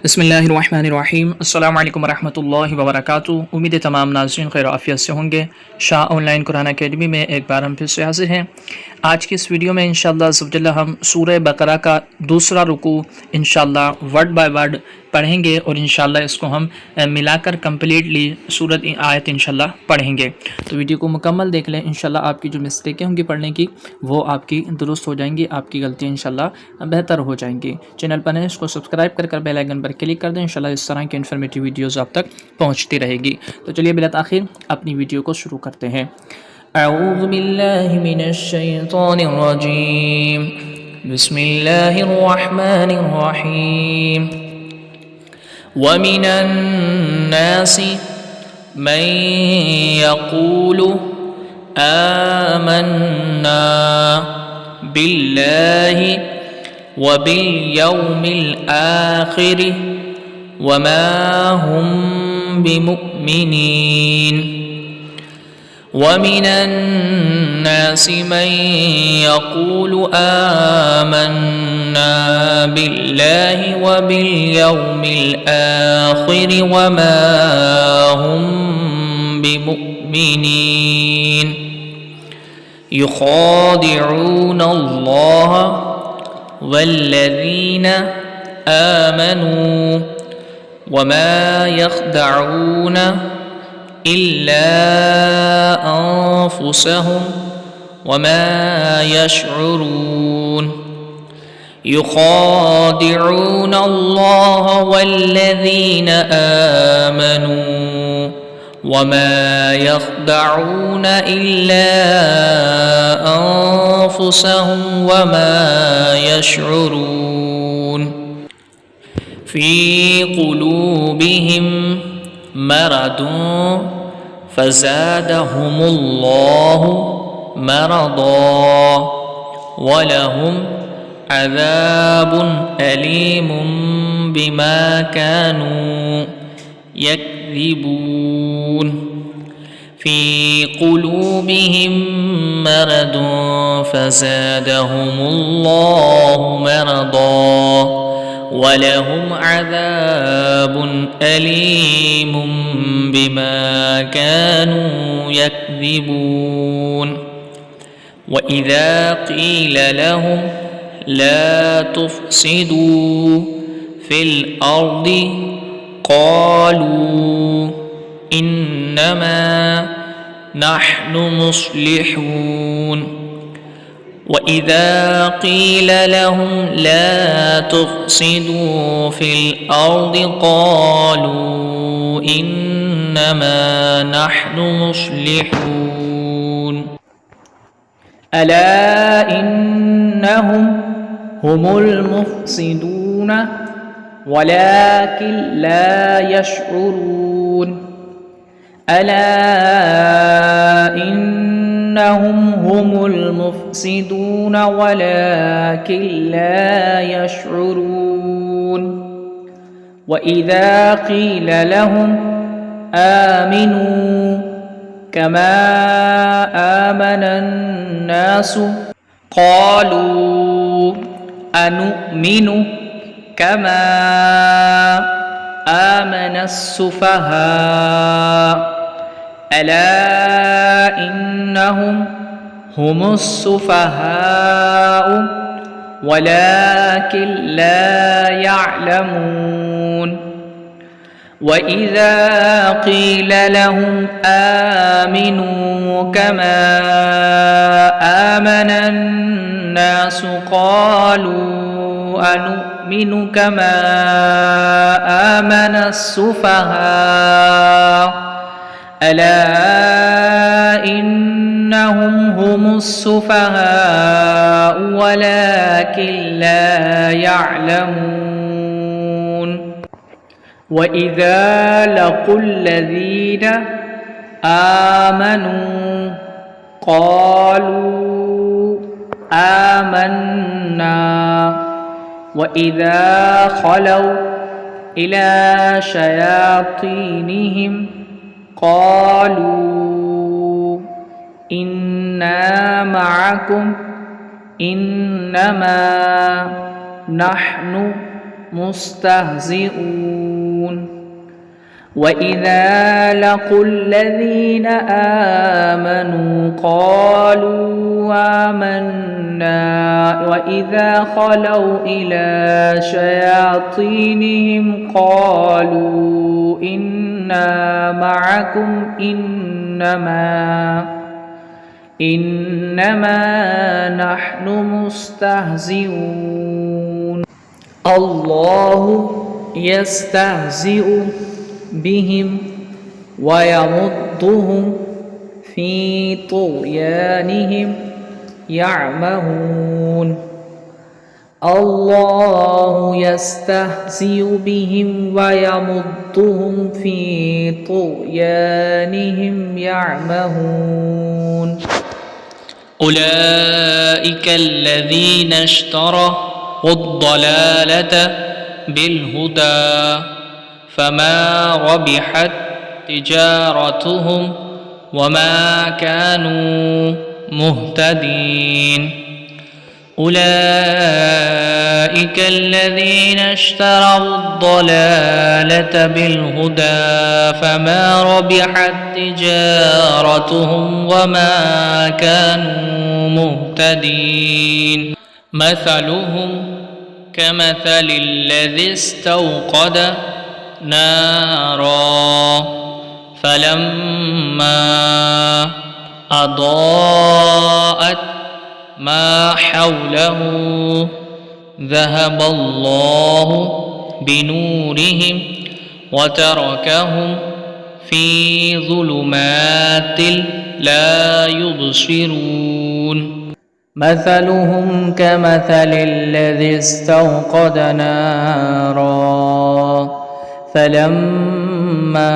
बिस्मिल्लाहिर्रहमानिर्रहीम। अस्सलामु अलैकुम वरहमतुल्लाहि वबरकातुहू। उम्मीद है तमाम नाज़रीन खैर आफ़ियत से होंगे। शाह ऑनलाइन कुरान अकेडमी में एक बार हम फिर से हाज़िर हैं। आज की इस वीडियो में इंशाअल्लाह अज़्ज़ व जल्ल हम सूरह बकरा का दूसरा रुकू इंशाअल्लाह वर्ड बाय वर्ड पढ़ेंगे और इंशाअल्लाह इसको हम मिलाकर कम्प्लीटली सूरत आयत इंशाअल्लाह पढ़ेंगे। तो वीडियो को मुकम्मल देख लें। इंशाअल्लाह आपकी जो मिस्टेकें होंगी पढ़ने की वो आपकी दुरुस्त हो जाएंगी, आपकी गलतियाँ इंशाअल्लाह बेहतर हो जाएंगी। चैनल पर है इसको सब्सक्राइब कर बेल आइकन पर क्लिक कर दें। इंशाअल्लाह इस तरह की इन्फॉर्मेटिव वीडियोज़ आप तक पहुँचती रहेगी। तो चलिए बिला ताख़ीर अपनी वीडियो को शुरू करते हैं। अऊज़ु बिल्लाहि मिनश शैतानिर रजीम। बिस्मिल्लाहिर रहमानिर रहीम। वमिनन नासि मन यक़ूलु आमन्ना बिल्लाहि व बिल यौमिल आखिर वमा हुम बिमुमिनीन। वमिनन नासि मन यक़ूलु आमन्ना बिल्लाहि व बिल यौमिल आखिर वमा हुम बिमुमिनीन। युख़ादिऊन अल्लाह वल्लज़ीन आमनू वमा यख़दऊन इल्ला अन्फुसहुम वमा यशऊरून। युख़ादिऊन अल्लाह वल्लज़ीन आमनू वमा यख़दऊन इल्ला अन्फुसहुम वमा यशऊरून। फ़ी क़ुलूबिहिम मरदुन फ़ज़ादहुमुल्लाहु मरदा वलहुम अज़ाबुन अलीमुम बिमा कानू यक्ज़िबून। फ़ी क़ुलूबिहिम मरदुन फ़ज़ादहुमुल्लाहु मरदा वलहुम अज़ाबुन अलीमुम बिमा कानू यक्ज़िबून। वइज़ा क़ील लहुम ला तुफ़सिदू फ़िल अर्दि क़ालू इन्नमा नहनु मुस्लिहून। वइज़ा क़ील लहुम ला तुफ़सिदू फ़िल अर्दि क़ालू इन्नमा नहनु मुस्लिहून। अला इन्नहुम हुमुल मुफ़सिदून वलाकिन ला यशऊरून। अला इन्नहुम हुमुल मुफ़सिदून वलाकिन ला यशऊरून। वइज़ा क़ील लहुम आमिनू कमा आमनन नासु क़ालू अनुमिनु कमा आमनस सुफ़हा। अला इन्नहुम हुमुस सुफ़हाउ वलाकिन ला यअलमून। वइज़ा क़ील लहुम आमिनू कमा आमनन नासु क़ालू अनुमिनु कमा आमनस सुफ़हा। अला इन्नहुम हुमुस सुफ़हाउ वलाकिन ला यअलमून। वइज़ा लक़ुल्लज़ीन आमनू क़ालू आमन्ना वइज़ा ख़लौ इला शयातीनिहिम क़ालू इन्ना मअकुम इन्नमा नहनु مستهزئون وإذا لقوا الذين آمنوا قالوا آمنا وإذا خلوا إلى شياطينهم قالوا إنا معكم إنما نحن مستهزئون الله يستهزئ بهم ويمدهم في طغيانهم يعمهون الله يستهزئ بهم ويمدهم في طغيانهم يعمهون أولئك الذين اشتروا الضلالة بالهدى فما ربحت تجارتهم وما كانوا مهتدين أولئك الذين اشتروا الضلالة بالهدى فما ربحت تجارتهم وما كانوا مهتدين مثلهم كمثل الذي استوقد نارا فلما أضاءت ما حوله ذهب الله بنورهم وتركهم في ظلمات لا يبصرون مثلهم كمثل الذي استوقد نارا فلما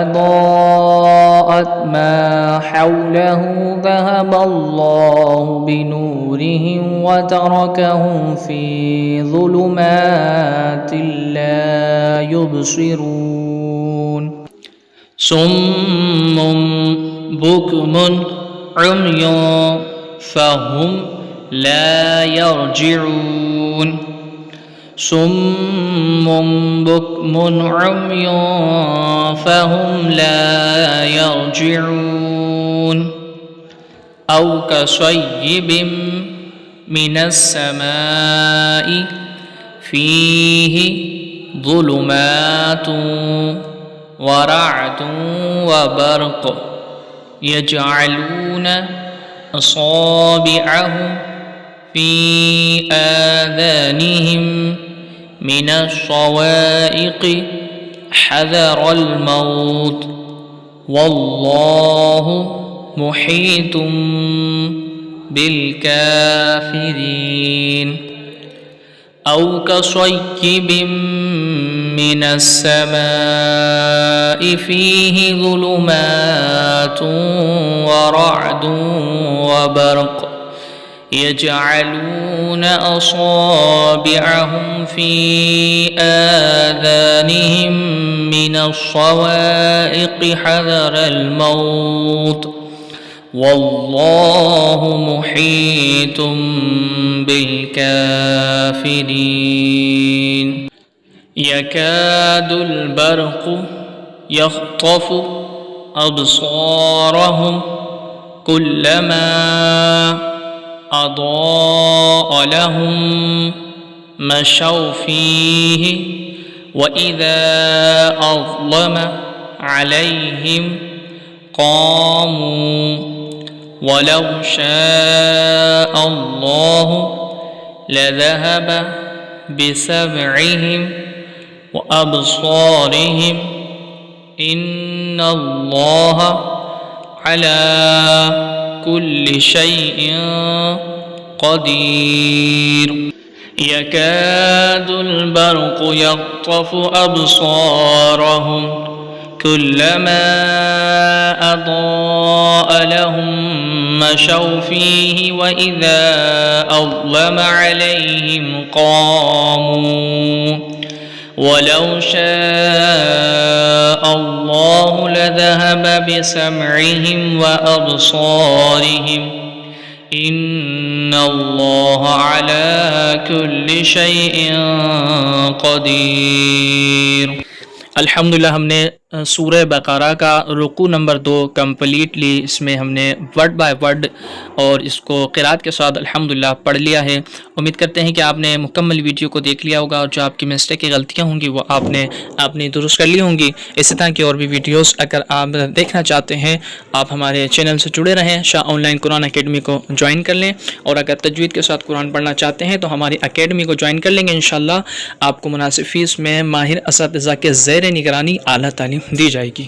أضاءت ما حوله ذهب الله بنورهم وتركهم في ظلمات لا يبصرون صم بكم عمي فهم لا يرجعون صم بكم عمي فهم لا يرجعون أو كصيب من السماء فيه ظلمات ورعد وبرق يجعلون أصابعهم في آذانهم من الصواعق حذر الموت والله محيط بالكافرين أو كصيب من السماء فيه ظلمات ورعد وبرق يجعلون أصابعهم في آذانهم من الصواعق حذر الموت والله محيط بالكافرين يكاد البرق يخطف أبصارهم كلما أضاء لهم مشوا فيه وإذا أظلم عليهم قاموا ولو شاء الله لذهب بسمعهم وأبصارهم إن الله على كل شيء قدير يكاد البرق يخطف أبصارهم كلما أضاء لهم مشوا فيه وإذا أظلم عليهم قاموا ولو شاء الله لذهب بسمعهم وأبصارهم ان اللہ علی کل شیء قدیر۔ الحمدللہ ہم نے سورہ بقرہ کا رکوع نمبر 2 کمپلیٹلی اس میں ہم نے ورڈ بائی ورڈ اور اس کو قرات کے ساتھ الحمدللہ پڑھ لیا ہے۔ امید کرتے ہیں کہ آپ نے مکمل ویڈیو کو دیکھ لیا ہوگا اور جو آپ کی مسٹیک کی غلطیاں ہوں گی وہ آپ نے درست کر لی ہوں گی۔ اسی طرح کی اور بھی ویڈیوز اگر آپ دیکھنا چاہتے ہیں آپ ہمارے چینل سے جڑے رہیں، شاہ آن لائن قرآن اکیڈمی کو جوائن کر لیں، اور اگر تجوید کے ساتھ قرآن پڑھنا چاہتے ہیں تو ہماری اکیڈمی کو جوائن کر لیں گے۔ انشاءاللہ آپ کو مناسب فیس میں ماہر اساتذہ کے زیر نگرانی اعلیٰ تعلیم دی جائے گی۔